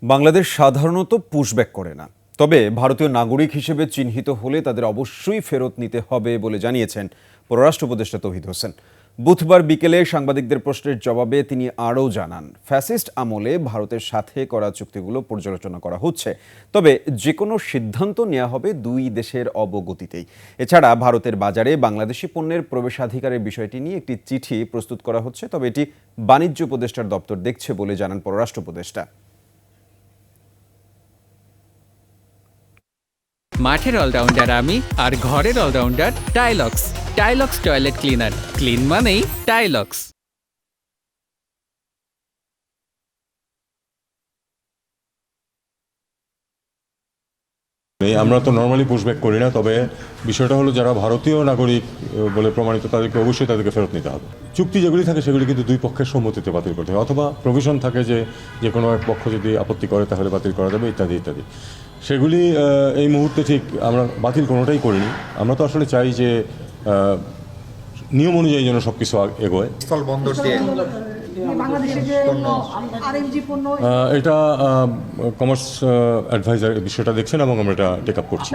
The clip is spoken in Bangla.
বাংলাদেশ সাধারণত পুশব্যাক করে না, তবে ভারতীয় নাগরিক হিসেবে চিহ্নিত হলে তাদের অবশ্যই ফেরত নিতে হবে বলে জানিয়েছেন পররাষ্ট্র উপদেষ্টা তৌহিদ হোসেন। বুধবার বিকেলে সাংবাদিকদের প্রশ্নের জবাবে তিনি আরও জানান, ফ্যাসিস্ট আমলে ভারতের সাথে করা চুক্তিগুলো পর্যালোচনা করা হচ্ছে, তবে যে কোনো সিদ্ধান্ত নেওয়া হবে দুই দেশের অবগতিতেই। এছাড়া ভারতের বাজারে বাংলাদেশি পণ্যের প্রবেশাধিকারের বিষয়টি নিয়ে একটি চিঠি প্রস্তুত করা হচ্ছে, তবে এটি বাণিজ্য উপদেষ্টার দপ্তর দেখছে বলে জানান পররাষ্ট্র উপদেষ্টা। মাঠের অলরাউন্ডার আমি, আর ঘরের allrounder Tylox. Tylox toilet cleaner, clean মানেই টাইলক্স। আমরা তো নর্মালি পুশব্যাক করি না, তবে বিষয়টা হলো যারা ভারতীয় নাগরিক বলে প্রমাণিত তাদেরকে অবশ্যই তাদেরকে ফেরত নিতে হবে। চুক্তি যেগুলি থাকে সেগুলি কিন্তু দুই পক্ষের সম্মতিতে বাতিল করতে হবে, অথবা প্রভিশন থাকে যে কোনো এক পক্ষ যদি আপত্তি করে তাহলে বাতিল করা যাবে, ইত্যাদি ইত্যাদি। সেগুলি এই মুহূর্তে ঠিক আমরা বাতিল কোনোটাই করিনি। আমরা তো আসলে চাই যে নিয়ম অনুযায়ী যেন সব কিছু এগোয়। স্থলবন্দর দিয়ে এটা কমার্স অ্যাডভাইজার বিষয়টা দেখছেন এবং আমরা এটা টেক আপ করছি।